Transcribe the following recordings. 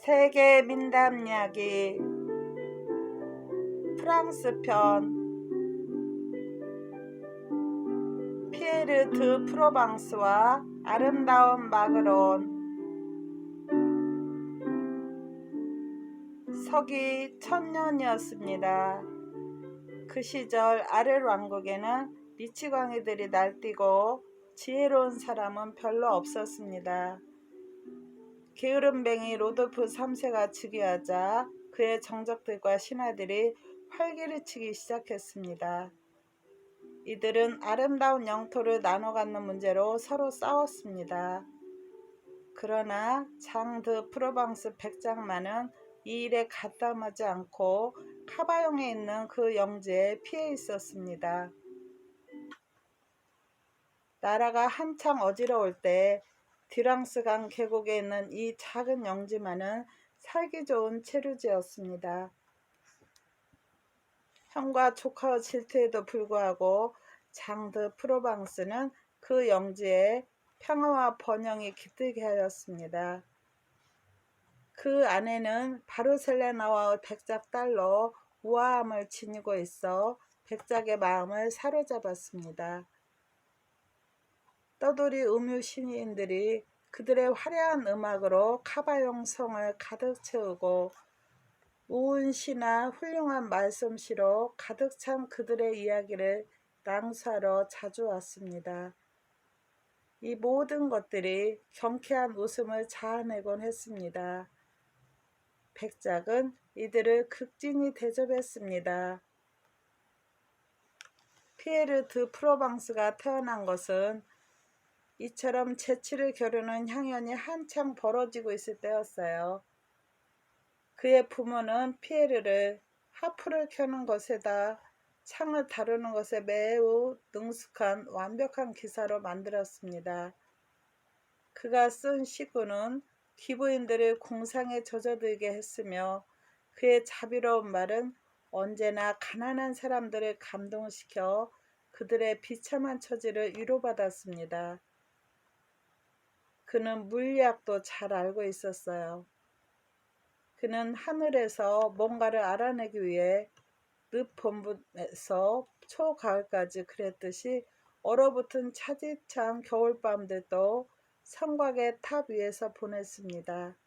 세계 민담 이야기 프랑스 편 피에르 드 프로방스와 아름다운 마그론. 서기 1000년이었습니다. 그 시절 아렐 왕국에는 미치광이들이 날뛰고 지혜로운 사람은 별로 없었습니다. 게으름뱅이 로돌프 3세가 즉위하자 그의 정적들과 신하들이 활기를 치기 시작했습니다. 이들은 아름다운 영토를 나눠 갖는 문제로 서로 싸웠습니다. 그러나 장 드 프로방스 백장만은 이 일에 가담하지 않고 카바용에 있는 그 영지에 피해 있었습니다. 나라가 한창 어지러울 때 디랑스강 계곡에 있는 이 작은 영지만은 살기 좋은 체류지였습니다. 형과 조카의 질투에도 불구하고 장 드 프로방스는 그 영지에 평화와 번영이 깃들게 하였습니다. 그 아내는 바르셀로나와의 백작 딸로 우아함을 지니고 있어 백작의 마음을 사로잡았습니다. 떠돌이 음유 신인들이 그들의 화려한 음악으로 카바용 성을 가득 채우고 우은 시나 훌륭한 말솜씨로 가득 찬 그들의 이야기를 낭수하러 자주 왔습니다. 이 모든 것들이 경쾌한 웃음을 자아내곤 했습니다. 백작은 이들을 극진히 대접했습니다. 피에르 드 프로방스가 태어난 것은 이처럼 재치를 겨루는 향연이 한창 벌어지고 있을 때였어요. 그의 부모는 피에르를 하프를 켜는 것에다 창을 다루는 것에 매우 능숙한 완벽한 기사로 만들었습니다. 그가 쓴 시구는 귀부인들을 공상에 젖어들게 했으며 그의 자비로운 말은 언제나 가난한 사람들을 감동시켜 그들의 비참한 처지를 위로받았습니다. 그는 물리학도 잘 알고 있었어요. 그는 하늘에서 뭔가를 알아내기 위해 늦봄부터 초가을까지 그랬듯이 얼어붙은 차디찬 겨울밤들도 성곽의 탑 위에서 보냈습니다.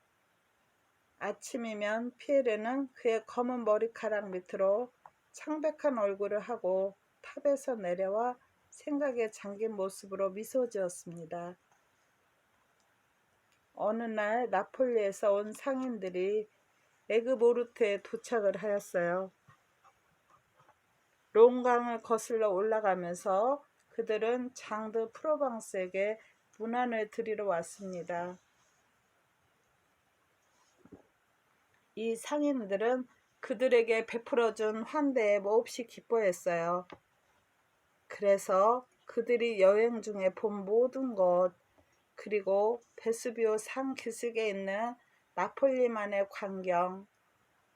아침이면 피에르는 그의 검은 머리카락 밑으로 창백한 얼굴을 하고 탑에서 내려와 생각에 잠긴 모습으로 미소 지었습니다. 어느 날 나폴리에서 온 상인들이 에그모르트에 도착을 하였어요. 롱강을 거슬러 올라가면서 그들은 장 드 프로방스에게 문안을 드리러 왔습니다. 이 상인들은 그들에게 베풀어준 환대에 몹시 기뻐했어요. 그래서 그들이 여행 중에 본 모든 것, 그리고 베수비오 산 기슭에 있는 나폴리만의 광경,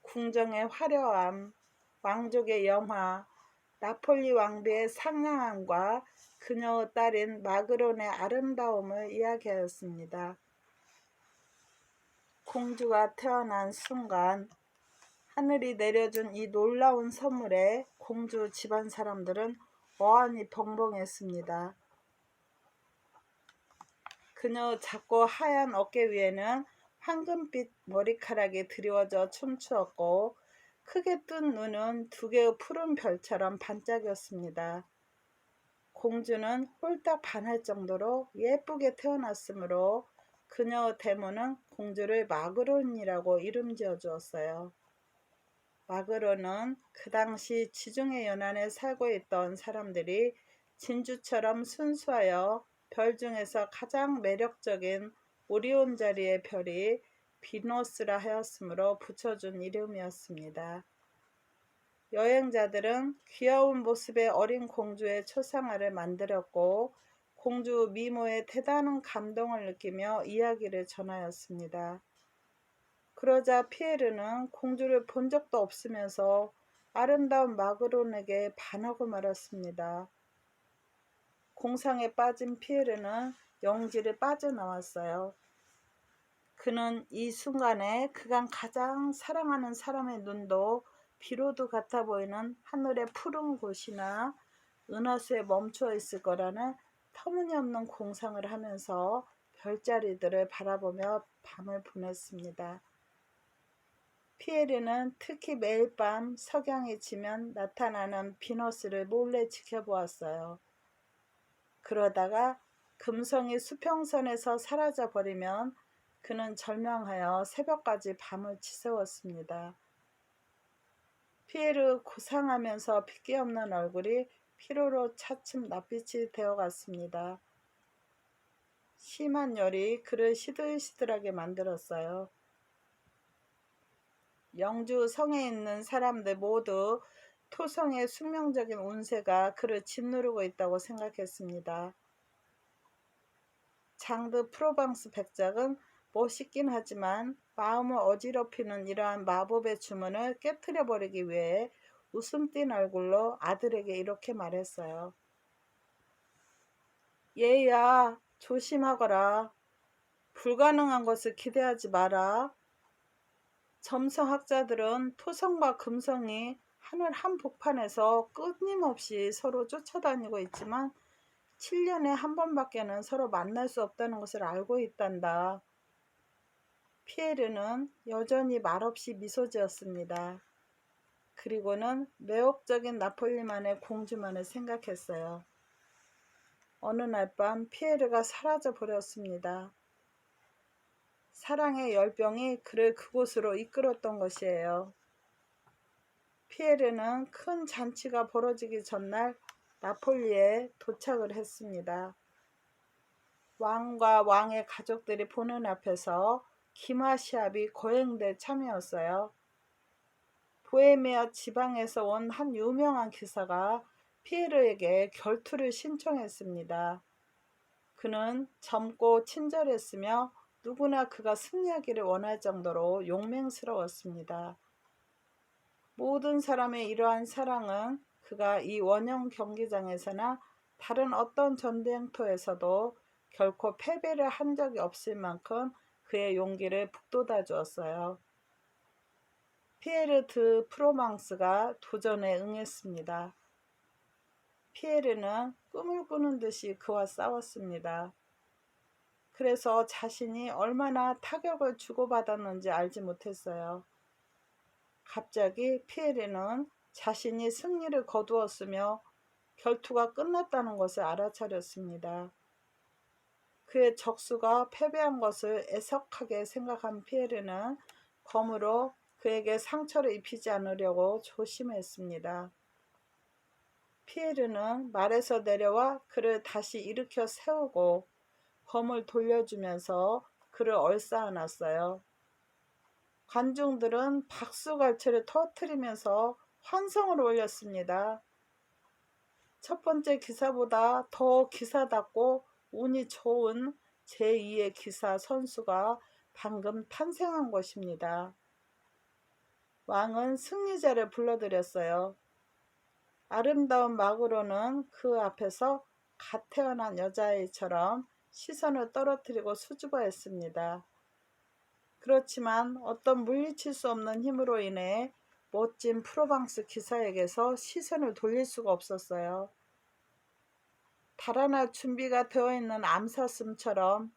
궁정의 화려함, 왕족의 영화, 나폴리 왕비의 상냥함과 그녀의 딸인 마그론의 아름다움을 이야기하였습니다. 공주가 태어난 순간 하늘이 내려준 이 놀라운 선물에 공주 집안 사람들은 어안이 벙벙했습니다. 그녀의 작고 하얀 어깨 위에는 황금빛 머리카락이 드리워져 춤추었고 크게 뜬 눈은 두 개의 푸른 별처럼 반짝였습니다. 공주는 홀딱 반할 정도로 예쁘게 태어났으므로 그녀의 대모는 공주를 마그론이라고 이름 지어 주었어요. 마그론은 그 당시 지중해 연안에 살고 있던 사람들이 진주처럼 순수하여 별 중에서 가장 매력적인 오리온 자리의 별이 비너스라 하였으므로 붙여준 이름이었습니다. 여행자들은 귀여운 모습의 어린 공주의 초상화를 만들었고 공주 미모에 대단한 감동을 느끼며 이야기를 전하였습니다. 그러자 피에르는 공주를 본 적도 없으면서 아름다운 마그론에게 반하고 말았습니다. 공상에 빠진 피에르는 영지를 빠져나왔어요. 그는 이 순간에 그가 가장 사랑하는 사람의 눈도 비로도 같아 보이는 하늘의 푸른 곳이나 은하수에 멈추어 있을 거라는 터무니없는 공상을 하면서 별자리들을 바라보며 밤을 보냈습니다. 피에르는 특히 매일 밤 석양이 지면 나타나는 비너스를 몰래 지켜보았어요. 그러다가 금성이 수평선에서 사라져 버리면 그는 절망하여 새벽까지 밤을 지새웠습니다. 피에르 고상하면서 핏기 없는 얼굴이 피로로 차츰 낯빛이 되어갔습니다. 심한 열이 그를 시들시들하게 만들었어요. 영주 성에 있는 사람들 모두 토성의 숙명적인 운세가 그를 짓누르고 있다고 생각했습니다. 장드 프로방스 백작은 멋있긴 하지만 마음을 어지럽히는 이러한 마법의 주문을 깨트려버리기 위해 웃음 띤 얼굴로 아들에게 이렇게 말했어요. 얘야, 조심하거라. 불가능한 것을 기대하지 마라. 점성학자들은 토성과 금성이 하늘 한복판에서 끊임없이 서로 쫓아다니고 있지만 7년에 한 번밖에는 서로 만날 수 없다는 것을 알고 있단다. 피에르는 여전히 말없이 미소 지었습니다. 그리고는 매혹적인 나폴리만의 공주만을 생각했어요. 어느 날 밤 피에르가 사라져 버렸습니다. 사랑의 열병이 그를 그곳으로 이끌었던 것이에요. 피에르는 큰 잔치가 벌어지기 전날 나폴리에 도착을 했습니다. 왕과 왕의 가족들이 보는 앞에서 기마 시합이 거행될 참이었어요. 보헤미아 지방에서 온 한 유명한 기사가 피에르에게 결투를 신청했습니다. 그는 젊고 친절했으며 누구나 그가 승리하기를 원할 정도로 용맹스러웠습니다. 모든 사람의 이러한 사랑은 그가 이 원형 경기장에서나 다른 어떤 전쟁터에서도 결코 패배를 한 적이 없을 만큼 그의 용기를 북돋아 주었어요. 피에르 드 프로망스가 도전에 응했습니다. 피에르는 꿈을 꾸는 듯이 그와 싸웠습니다. 그래서 자신이 얼마나 타격을 주고받았는지 알지 못했어요. 갑자기 피에르는 자신이 승리를 거두었으며 결투가 끝났다는 것을 알아차렸습니다. 그의 적수가 패배한 것을 애석하게 생각한 피에르는 검으로 그에게 상처를 입히지 않으려고 조심했습니다. 피에르는 말에서 내려와 그를 다시 일으켜 세우고 검을 돌려주면서 그를 얼싸안았어요. 관중들은 박수갈채를 터뜨리면서 환성을 올렸습니다. 첫 번째 기사보다 더 기사답고 운이 좋은 제2의 기사 선수가 방금 탄생한 것입니다. 왕은 승리자를 불러들였어요. 아름다운 마그로는 그 앞에서 갓 태어난 여자아이처럼 시선을 떨어뜨리고 수줍어했습니다. 그렇지만 어떤 물리칠 수 없는 힘으로 인해 멋진 프로방스 기사에게서 시선을 돌릴 수가 없었어요. 달아날 준비가 되어 있는 암사슴처럼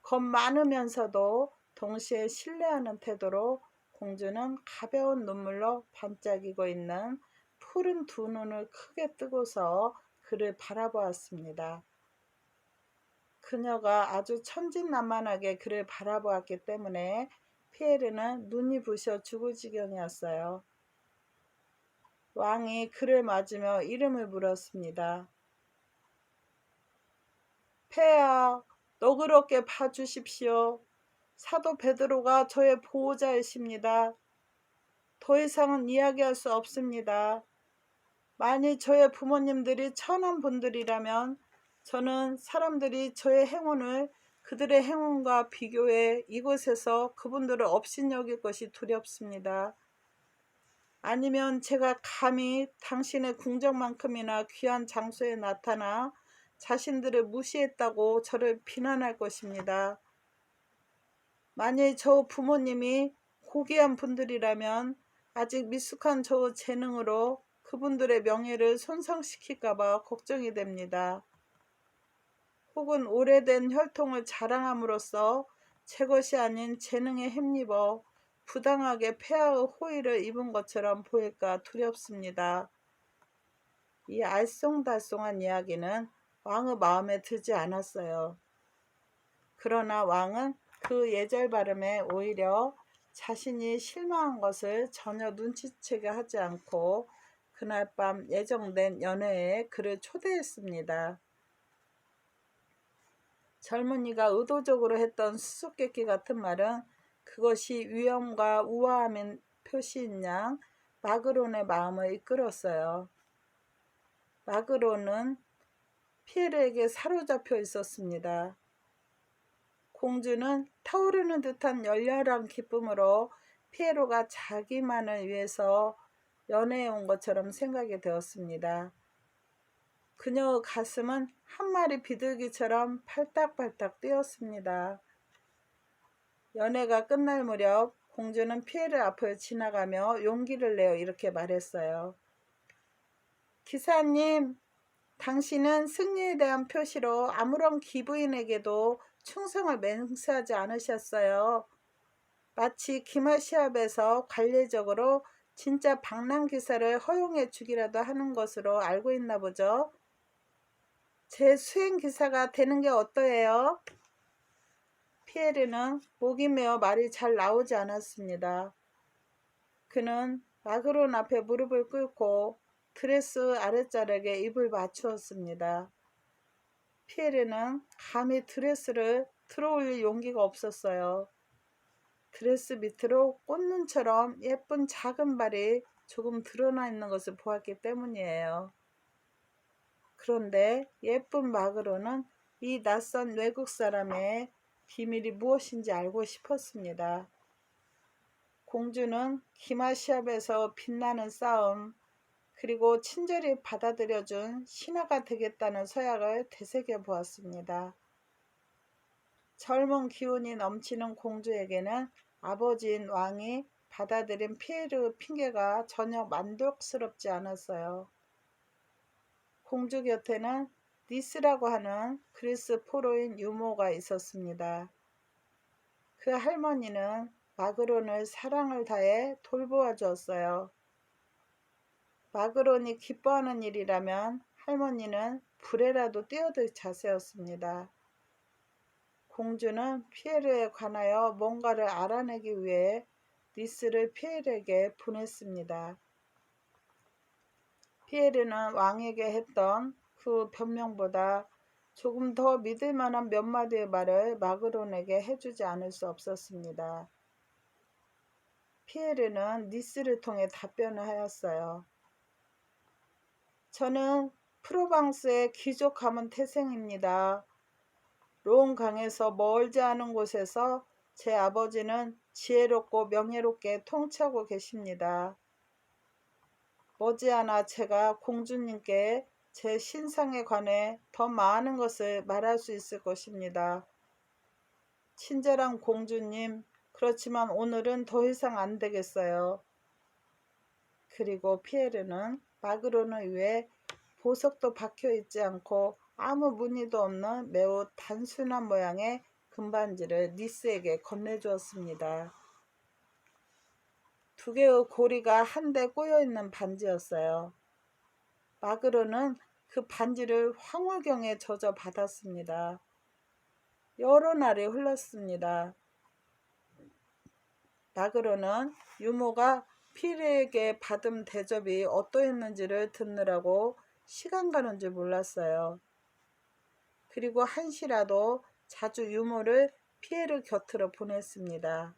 겁 많으면서도 동시에 신뢰하는 태도로 공주는 가벼운 눈물로 반짝이고 있는 푸른 두 눈을 크게 뜨고서 그를 바라보았습니다. 그녀가 아주 천진난만하게 그를 바라보았기 때문에 피에르는 눈이 부셔 죽을 지경이었어요. 왕이 그를 맞으며 이름을 물었습니다. 폐하, 너그럽게 봐주십시오. 사도 베드로가 저의 보호자이십니다. 더 이상은 이야기할 수 없습니다. 만일 저의 부모님들이 천한 분들이라면 저는 사람들이 저의 행운을 그들의 행운과 비교해 이곳에서 그분들을 업신여길 것이 두렵습니다. 아니면 제가 감히 당신의 궁정만큼이나 귀한 장소에 나타나 자신들을 무시했다고 저를 비난할 것입니다. 만일 저 부모님이 고귀한 분들이라면 아직 미숙한 저 재능으로 그분들의 명예를 손상시킬까봐 걱정이 됩니다. 혹은 오래된 혈통을 자랑함으로써 제 것이 아닌 재능에 힘입어 부당하게 폐하의 호의를 입은 것처럼 보일까 두렵습니다. 이 알쏭달쏭한 이야기는 왕의 마음에 들지 않았어요. 그러나 왕은 그 예절 발음에 오히려 자신이 실망한 것을 전혀 눈치채게 하지 않고 그날 밤 예정된 연회에 그를 초대했습니다. 젊은이가 의도적으로 했던 수수께끼 같은 말은 그것이 위험과 우아함의 표시인 양 마그론의 마음을 이끌었어요. 마그론은 피에르에게 사로잡혀 있었습니다. 공주는 타오르는 듯한 열렬한 기쁨으로 피에로가 자기만을 위해서 연애해 온 것처럼 생각이 되었습니다. 그녀의 가슴은 한 마리 비둘기처럼 팔딱팔딱 뛰었습니다. 연애가 끝날 무렵 공주는 피에르 앞을 지나가며 용기를 내어 이렇게 말했어요. 기사님, 당신은 승리에 대한 표시로 아무런 기부인에게도 충성을 맹세하지 않으셨어요. 마치 기마 시합에서 관례적으로 진짜 방랑기사를 허용해 주기라도 하는 것으로 알고 있나 보죠. 제 수행기사가 되는 게 어떠해요? 피에르는 목이 메어 말이 잘 나오지 않았습니다. 그는 마그론 앞에 무릎을 꿇고 드레스 아랫자락에 입을 맞추었습니다. 피에르는 감히 드레스를 들어올릴 용기가 없었어요. 드레스 밑으로 꽃눈처럼 예쁜 작은 발이 조금 드러나 있는 것을 보았기 때문이에요. 그런데 예쁜 마그로는 이 낯선 외국 사람의 비밀이 무엇인지 알고 싶었습니다. 공주는 기마 시합에서 빛나는 싸움, 그리고 친절히 받아들여준 신하가 되겠다는 서약을 되새겨 보았습니다. 젊은 기운이 넘치는 공주에게는 아버지인 왕이 받아들인 피에르 핑계가 전혀 만족스럽지 않았어요. 공주 곁에는 니스라고 하는 그리스 포로인 유모가 있었습니다. 그 할머니는 마그론을 사랑을 다해 돌보아 주었어요. 마그론이 기뻐하는 일이라면 할머니는 불에라도 뛰어들 자세였습니다. 공주는 피에르에 관하여 뭔가를 알아내기 위해 니스를 피에르에게 보냈습니다. 피에르는 왕에게 했던 그 변명보다 조금 더 믿을 만한 몇 마디의 말을 마그론에게 해주지 않을 수 없었습니다. 피에르는 니스를 통해 답변을 하였어요. 저는 프로방스의 귀족 가문 태생입니다. 론 강에서 멀지 않은 곳에서 제 아버지는 지혜롭고 명예롭게 통치하고 계십니다. 머지않아 제가 공주님께 제 신상에 관해 더 많은 것을 말할 수 있을 것입니다. 친절한 공주님, 그렇지만 오늘은 더 이상 안 되겠어요. 그리고 피에르는 마그론을 위해 보석도 박혀 있지 않고 아무 무늬도 없는 매우 단순한 모양의 금반지를 니스에게 건네주었습니다. 두 개의 고리가 한데 꼬여있는 반지였어요. 마그론은 그 반지를 황홀경에 젖어 받았습니다. 여러 날이 흘렀습니다. 마그론은 유모가 피에르에게 받은 대접이 어떠했는지를 듣느라고 시간 가는 줄 몰랐어요. 그리고 한시라도 자주 유모를 피에르 곁으로 보냈습니다.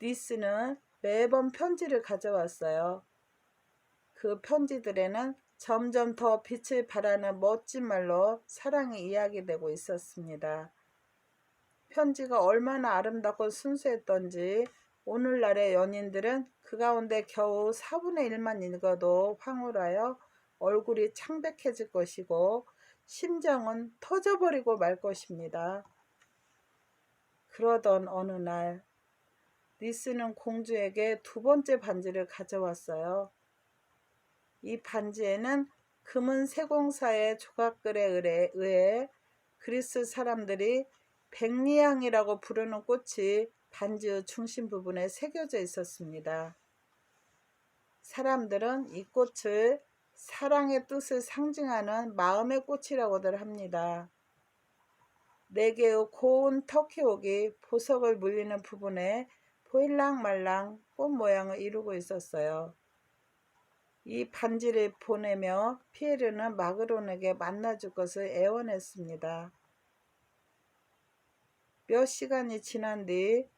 니스는 매번 편지를 가져왔어요. 그 편지들에는 점점 더 빛을 발하는 멋진 말로 사랑이 이야기되고 있었습니다. 편지가 얼마나 아름답고 순수했던지 오늘날의 연인들은 그 가운데 겨우 4분의 1만 읽어도 황홀하여 얼굴이 창백해질 것이고 심정은 터져버리고 말 것입니다. 그러던 어느 날 니스는 공주에게 두 번째 반지를 가져왔어요. 이 반지에는 금은 세공사의 조각글에 의해 그리스 사람들이 백리향이라고 부르는 꽃이 반지의 중심 부분에 새겨져 있었습니다. 사람들은 이 꽃을 사랑의 뜻을 상징하는 마음의 꽃이라고들 합니다. 4개의 고운 터키옥이 보석을 물리는 부분에 보일랑말랑 꽃 모양을 이루고 있었어요. 이 반지를 보내며 피에르는 마그론에게 만나줄 것을 애원했습니다. 몇 시간이 지난 뒤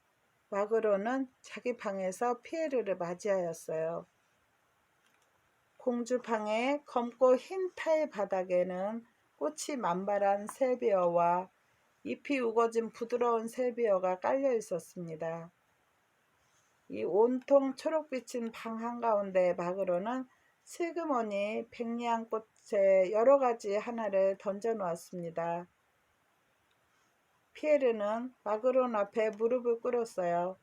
마그론은 자기 방에서 피에르를 맞이하였어요. 공주 방의 검고 흰 타일 바닥에는 꽃이 만발한 셀비어와 잎이 우거진 부드러운 셀비어가 깔려 있었습니다. 이 온통 초록빛인 방 한가운데 마그론은 슬그머니 백리향꽃의 여러 가지 하나를 던져 놓았습니다. 피에르는 마그론 앞에 무릎을 꿇었어요.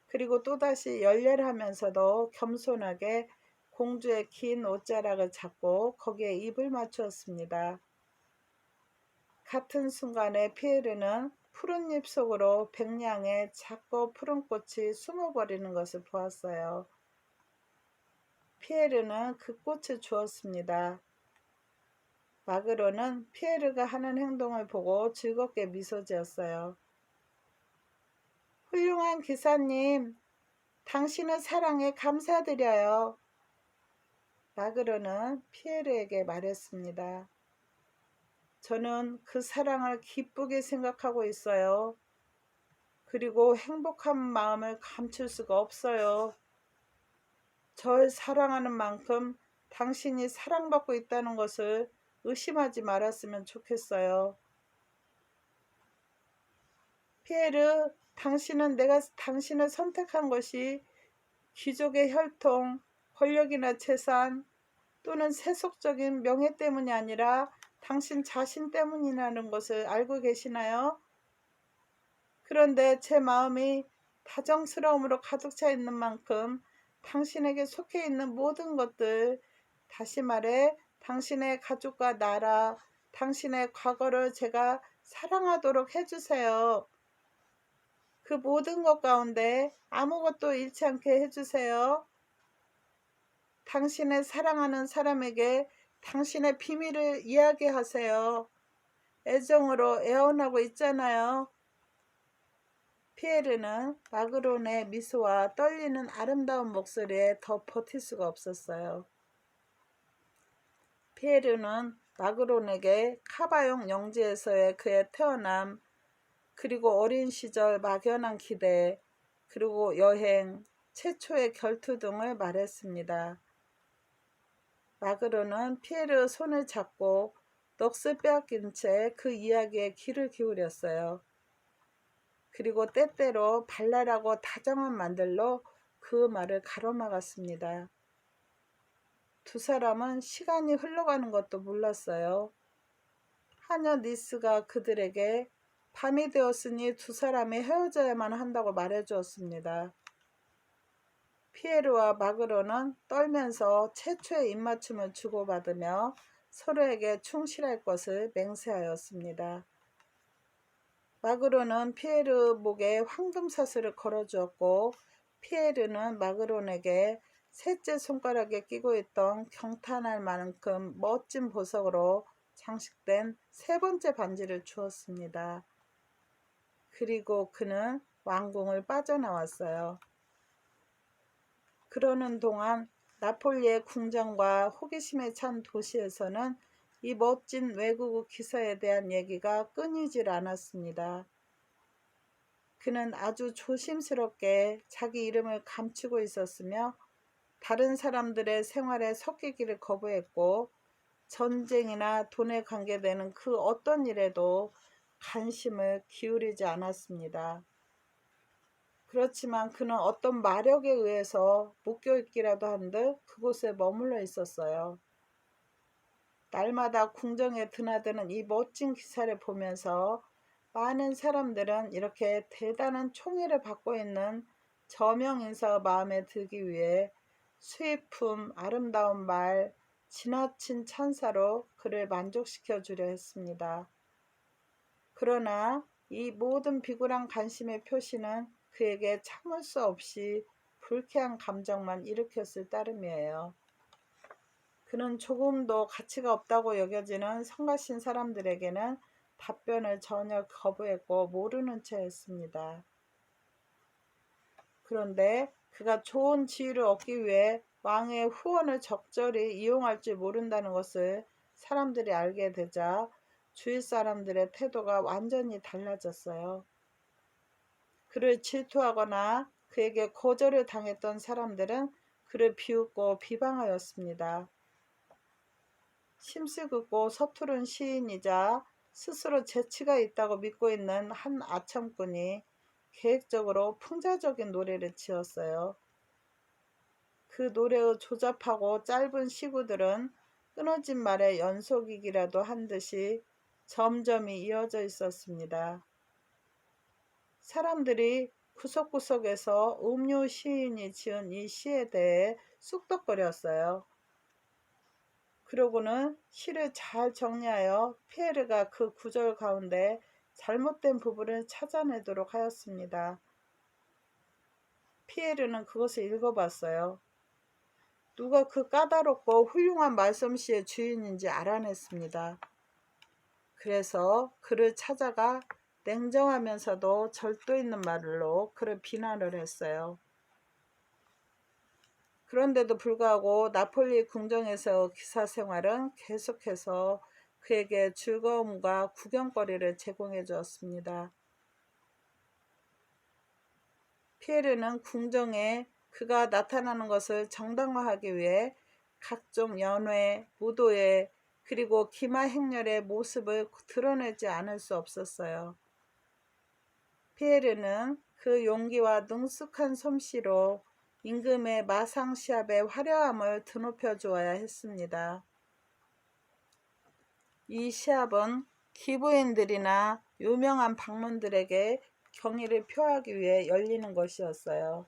그리고 또다시 열렬하면서도 겸손하게 공주의 긴 옷자락을 잡고 거기에 입을 맞추었습니다. 같은 순간에 피에르는 푸른 잎 속으로 백리향의 작고 푸른 꽃이 숨어버리는 것을 보았어요. 피에르는 그 꽃을 주었습니다. 마그론은 피에르가 하는 행동을 보고 즐겁게 미소 지었어요. 훌륭한 기사님, 당신의 사랑에 감사드려요. 마그론은 피에르에게 말했습니다. 저는 그 사랑을 기쁘게 생각하고 있어요. 그리고 행복한 마음을 감출 수가 없어요. 절 사랑하는 만큼 당신이 사랑받고 있다는 것을 의심하지 말았으면 좋겠어요. 피에르, 당신은 내가 당신을 선택한 것이 귀족의 혈통, 권력이나 재산 또는 세속적인 명예 때문이 아니라 당신 자신 때문이라는 것을 알고 계시나요? 그런데 제 마음이 다정스러움으로 가득 차 있는 만큼 당신에게 속해 있는 모든 것들, 다시 말해 당신의 가족과 나라, 당신의 과거를 제가 사랑하도록 해주세요. 그 모든 것 가운데 아무것도 잃지 않게 해주세요. 당신의 사랑하는 사람에게 당신의 비밀을 이야기하세요. 애정으로 애원하고 있잖아요. 피에르는 마그론의 미소와 떨리는 아름다운 목소리에 더 버틸 수가 없었어요. 피에르는 마그론에게 카바용 영지에서의 그의 태어남, 그리고 어린 시절 막연한 기대, 그리고 여행, 최초의 결투 등을 말했습니다. 마그론은 피에르의 손을 잡고 넋을 빼앗긴 채 그 이야기에 귀를 기울였어요. 그리고 때때로 발랄하고 다정한 만들로 그 말을 가로막았습니다. 두 사람은 시간이 흘러가는 것도 몰랐어요. 하녀 니스가 그들에게 밤이 되었으니 두 사람이 헤어져야만 한다고 말해주었습니다. 피에르와 마그론은 떨면서 최초의 입맞춤을 주고받으며 서로에게 충실할 것을 맹세하였습니다. 마그론은 피에르 목에 황금 사슬을 걸어주었고 피에르는 마그론에게 셋째 손가락에 끼고 있던 경탄할 만큼 멋진 보석으로 장식된 세 번째 반지를 주었습니다. 그리고 그는 왕궁을 빠져나왔어요. 그러는 동안 나폴리의 궁정과 호기심에 찬 도시에서는 이 멋진 외국의 기사에 대한 얘기가 끊이질 않았습니다. 그는 아주 조심스럽게 자기 이름을 감추고 있었으며 다른 사람들의 생활에 섞이기를 거부했고 전쟁이나 돈에 관계되는 그 어떤 일에도 관심을 기울이지 않았습니다. 그렇지만 그는 어떤 마력에 의해서 묶여있기라도 한 듯 그곳에 머물러 있었어요. 날마다 궁정에 드나드는 이 멋진 기사를 보면서 많은 사람들은 이렇게 대단한 총애를 받고 있는 저명인사 마음에 들기 위해 수입품, 아름다운 말, 지나친 찬사로 그를 만족시켜 주려 했습니다. 그러나 이 모든 비굴한 관심의 표시는 그에게 참을 수 없이 불쾌한 감정만 일으켰을 따름이에요. 그는 조금도 가치가 없다고 여겨지는 성가신 사람들에게는 답변을 전혀 거부했고 모르는 채 했습니다. 그런데 그가 좋은 지위를 얻기 위해 왕의 후원을 적절히 이용할 줄 모른다는 것을 사람들이 알게 되자 주위 사람들의 태도가 완전히 달라졌어요. 그를 질투하거나 그에게 거절을 당했던 사람들은 그를 비웃고 비방하였습니다. 심술궂고 서투른 시인이자 스스로 재치가 있다고 믿고 있는 한 아첨꾼이 계획적으로 풍자적인 노래를 지었어요. 그 노래의 조잡하고 짧은 시구들은 끊어진 말의 연속이기라도 한 듯이 점점이 이어져 있었습니다. 사람들이 구석구석에서 음료 시인이 지은 이 시에 대해 쑥덕거렸어요. 그러고는 시를 잘 정리하여 피에르가 그 구절 가운데 잘못된 부분을 찾아내도록 하였습니다. 피에르는 그것을 읽어봤어요. 누가 그 까다롭고 훌륭한 말솜씨의 주인인지 알아냈습니다. 그래서 그를 찾아가 냉정하면서도 절도 있는 말로 그를 비난을 했어요. 그런데도 불구하고 나폴리 궁정에서 기사 생활은 계속해서 그에게 즐거움과 구경거리를 제공해 주었습니다. 피에르는 궁정에 그가 나타나는 것을 정당화하기 위해 각종 연회, 무도회, 그리고 기마 행렬의 모습을 드러내지 않을 수 없었어요. 피에르는 그 용기와 능숙한 솜씨로 임금의 마상 시합의 화려함을 드높여 주어야 했습니다. 이 시합은 기부인들이나 유명한 방문들에게 경의를 표하기 위해 열리는 것이었어요.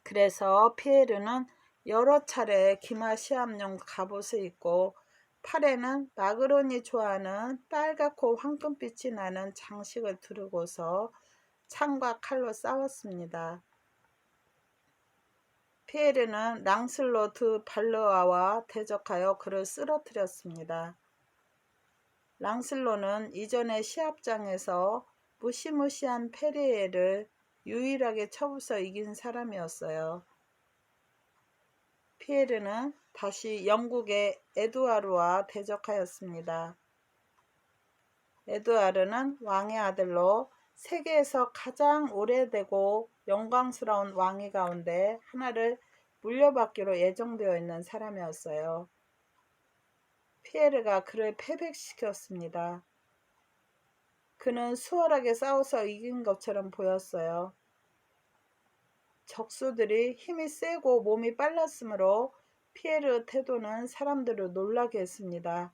그래서 피에르는 여러 차례 기마 시합용 갑옷을 입고 팔에는 마그론이 좋아하는 빨갛고 황금빛이 나는 장식을 두르고서 창과 칼로 싸웠습니다. 피에르는 랑슬로 드 발르아와 대적하여 그를 쓰러뜨렸습니다. 랑슬로는 이전의 시합장에서 무시무시한 페리에를 유일하게 쳐부숴 이긴 사람이었어요. 피에르는 다시 영국의 에두아르와 대적하였습니다. 에두아르는 왕의 아들로 세계에서 가장 오래되고 영광스러운 왕위 가운데 하나를 물려받기로 예정되어 있는 사람이었어요. 피에르가 그를 패배시켰습니다. 그는 수월하게 싸워서 이긴 것처럼 보였어요. 적수들이 힘이 세고 몸이 빨랐으므로 피에르의 태도는 사람들을 놀라게 했습니다.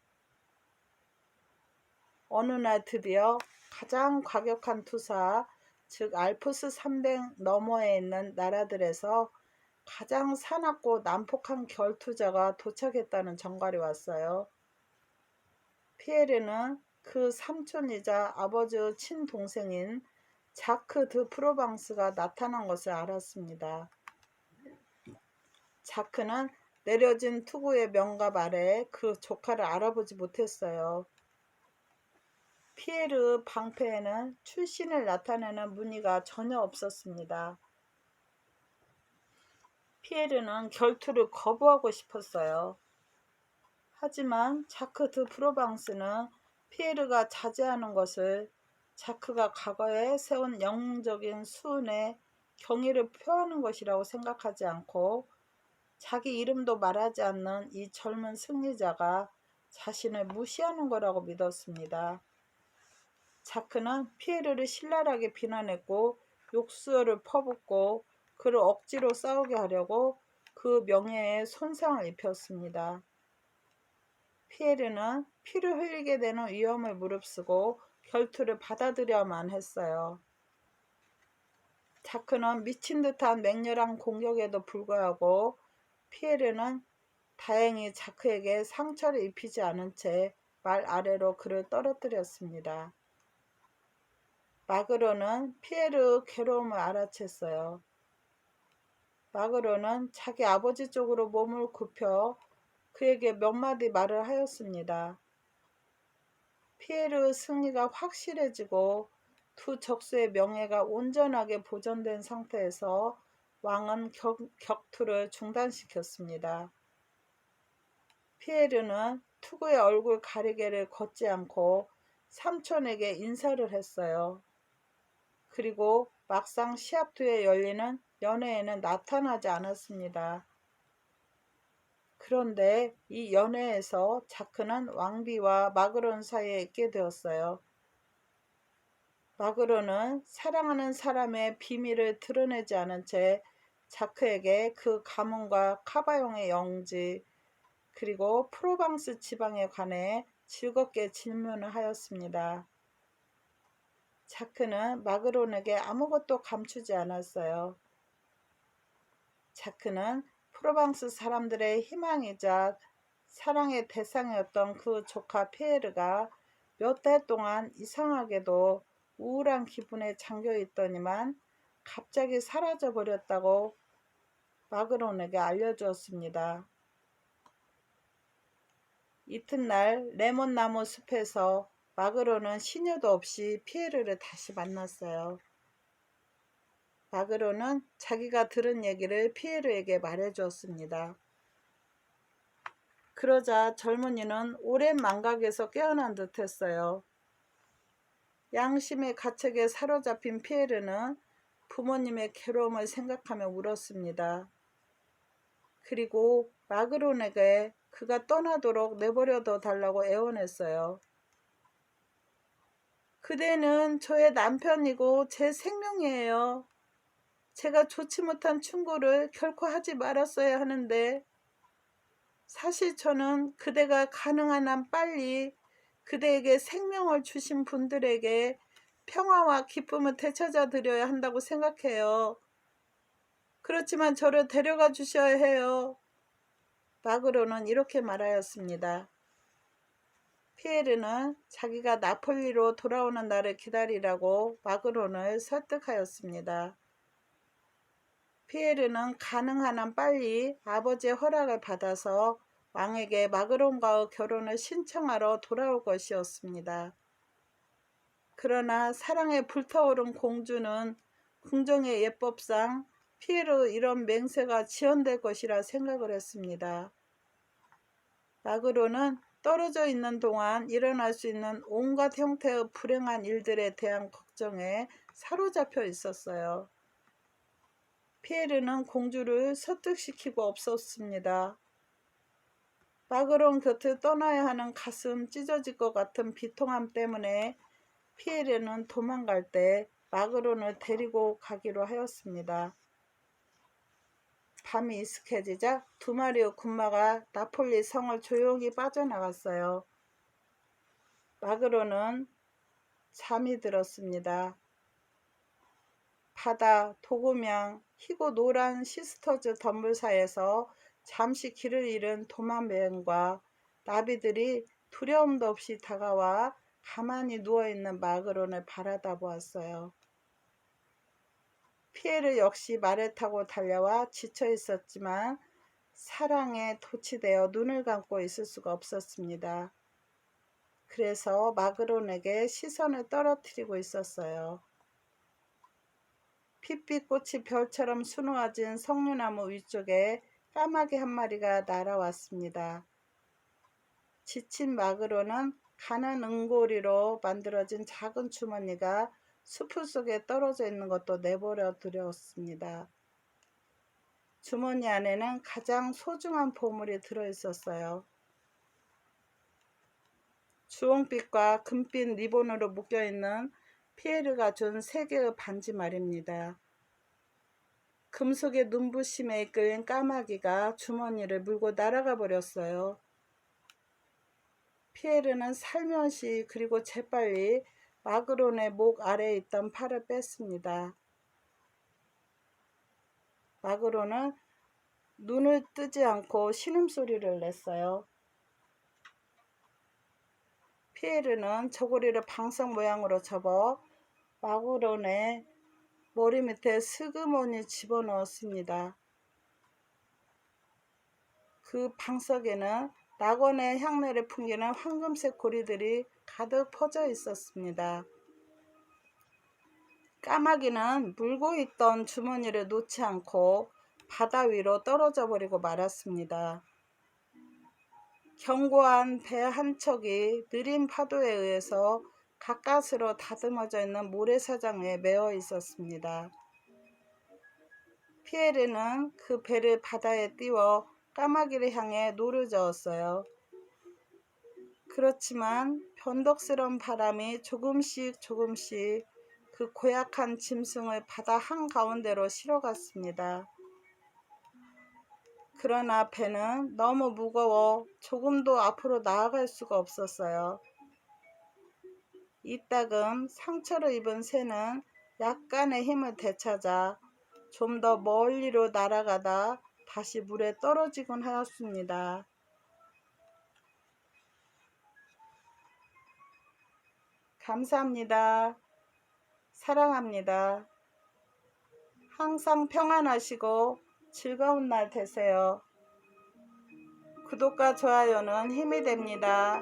어느 날 드디어 가장 과격한 투사, 즉 알프스 산맥 너머에 있는 나라들에서 가장 사납고 난폭한 결투자가 도착했다는 전갈이 왔어요. 피에르는 그 삼촌이자 아버지의 친동생인 자크 드 프로방스가 나타난 것을 알았습니다. 자크는 내려진 투구의 명갑 아래 그 조카를 알아보지 못했어요. 피에르의 방패에는 출신을 나타내는 무늬가 전혀 없었습니다. 피에르는 결투를 거부하고 싶었어요. 하지만 자크 드 프로방스는 피에르가 자제하는 것을 자크가 과거에 세운 영웅적인 수훈에 경의를 표하는 것이라고 생각하지 않고 자기 이름도 말하지 않는 이 젊은 승리자가 자신을 무시하는 거라고 믿었습니다. 자크는 피에르를 신랄하게 비난했고 욕설을 퍼붓고 그를 억지로 싸우게 하려고 그 명예에 손상을 입혔습니다. 피에르는 피를 흘리게 되는 위험을 무릅쓰고 결투를 받아들여야만 했어요. 자크는 미친 듯한 맹렬한 공격에도 불구하고 피에르는 다행히 자크에게 상처를 입히지 않은 채 말 아래로 그를 떨어뜨렸습니다. 마그로는 피에르의 괴로움을 알아챘어요. 마그로는 자기 아버지 쪽으로 몸을 굽혀 그에게 몇 마디 말을 하였습니다. 피에르의 승리가 확실해지고 두 적수의 명예가 온전하게 보존된 상태에서 왕은 격투를 중단시켰습니다. 피에르는 투구의 얼굴 가리개를 걷지 않고 삼촌에게 인사를 했어요. 그리고 막상 시합 뒤에 열리는 연회에는 나타나지 않았습니다. 그런데 이 연회에서 자크는 왕비와 마그론 사이에 있게 되었어요. 마그론은 사랑하는 사람의 비밀을 드러내지 않은 채 자크에게 그 가문과 카바용의 영지 그리고 프로방스 지방에 관해 즐겁게 질문을 하였습니다. 자크는 마그론에게 아무것도 감추지 않았어요. 자크는 프로방스 사람들의 희망이자 사랑의 대상이었던 그 조카 피에르가 몇 달 동안 이상하게도 우울한 기분에 잠겨 있더니만 갑자기 사라져 버렸다고 마그론에게 알려주었습니다. 이튿날 레몬나무 숲에서 마그론은 시녀도 없이 피에르를 다시 만났어요. 마그론은 자기가 들은 얘기를 피에르에게 말해주었습니다. 그러자 젊은이는 오랜 망각에서 깨어난 듯했어요. 양심의 가책에 사로잡힌 피에르는 부모님의 괴로움을 생각하며 울었습니다. 그리고 마그론에게 그가 떠나도록 내버려둬 달라고 애원했어요. 그대는 저의 남편이고 제 생명이에요. 제가 좋지 못한 충고를 결코 하지 말았어야 하는데 사실 저는 그대가 가능한 한 빨리 그대에게 생명을 주신 분들에게 평화와 기쁨을 되찾아 드려야 한다고 생각해요. 그렇지만 저를 데려가 주셔야 해요. 마그로는 이렇게 말하였습니다. 피에르는 자기가 나폴리로 돌아오는 날을 기다리라고 마그론을 설득하였습니다. 피에르는 가능한 한 빨리 아버지의 허락을 받아서 왕에게 마그론과의 결혼을 신청하러 돌아올 것이었습니다. 그러나 사랑에 불타오른 공주는 궁정의 예법상 피에르의 이런 맹세가 지연될 것이라 생각을 했습니다. 마그론은 떨어져 있는 동안 일어날 수 있는 온갖 형태의 불행한 일들에 대한 걱정에 사로잡혀 있었어요. 피에르는 공주를 설득시키고 없었습니다. 마그론 곁을 떠나야 하는 가슴 찢어질 것 같은 비통함 때문에 피에르는 도망갈 때 마그론을 데리고 가기로 하였습니다. 밤이 이슥해지자 두 마리의 군마가 나폴리 성을 조용히 빠져나갔어요. 마그론은 잠이 들었습니다. 바다, 도금양, 희고 노란 시스터즈 덤불 사이에서 잠시 길을 잃은 도마뱀과 나비들이 두려움도 없이 다가와 가만히 누워있는 마그론을 바라다 보았어요. 피에르 역시 말을 타고 달려와 지쳐 있었지만 사랑에 도취되어 눈을 감고 있을 수가 없었습니다. 그래서 마그론에게 시선을 떨어뜨리고 있었어요. 핏빛꽃이 별처럼 수놓아진 석류나무 위쪽에 까마귀 한 마리가 날아왔습니다. 지친 마그론은 가는 응고리로 만들어진 작은 주머니가 수풀 속에 떨어져 있는 것도 내버려 두었습니다. 주머니 안에는 가장 소중한 보물이 들어있었어요. 주홍빛과 금빛 리본으로 묶여있는 피에르가 준 3개의 반지 말입니다. 금속의 눈부심에 이끌린 까마귀가 주머니를 물고 날아가 버렸어요. 피에르는 살며시 그리고 재빨리 마그론의 목 아래에 있던 팔을 뺐습니다. 마그론은 눈을 뜨지 않고 신음소리를 냈어요. 피에르는 저고리를 방석 모양으로 접어 마그론의 머리 밑에 스그머니 집어넣었습니다. 그 방석에는 낙원의 향내를 풍기는 황금색 고리들이 가득 퍼져 있었습니다. 까마귀는 물고 있던 주머니를 놓지 않고 바다 위로 떨어져 버리고 말았습니다. 견고한 배 한 척이 느린 파도에 의해서 가까스로 다듬어져 있는 모래사장에 매어 있었습니다. 피에르는 그 배를 바다에 띄워 까마귀를 향해 노를 저었어요. 그렇지만 변덕스러운 바람이 조금씩 그 고약한 짐승을 바다 한가운데로 실어갔습니다. 그러나 배는 너무 무거워 조금도 앞으로 나아갈 수가 없었어요. 이따금 상처를 입은 새는 약간의 힘을 되찾아 좀 더 멀리로 날아가다 다시 물에 떨어지곤 하였습니다. 감사합니다. 사랑합니다. 항상 평안하시고 즐거운 날 되세요. 구독과 좋아요는 힘이 됩니다.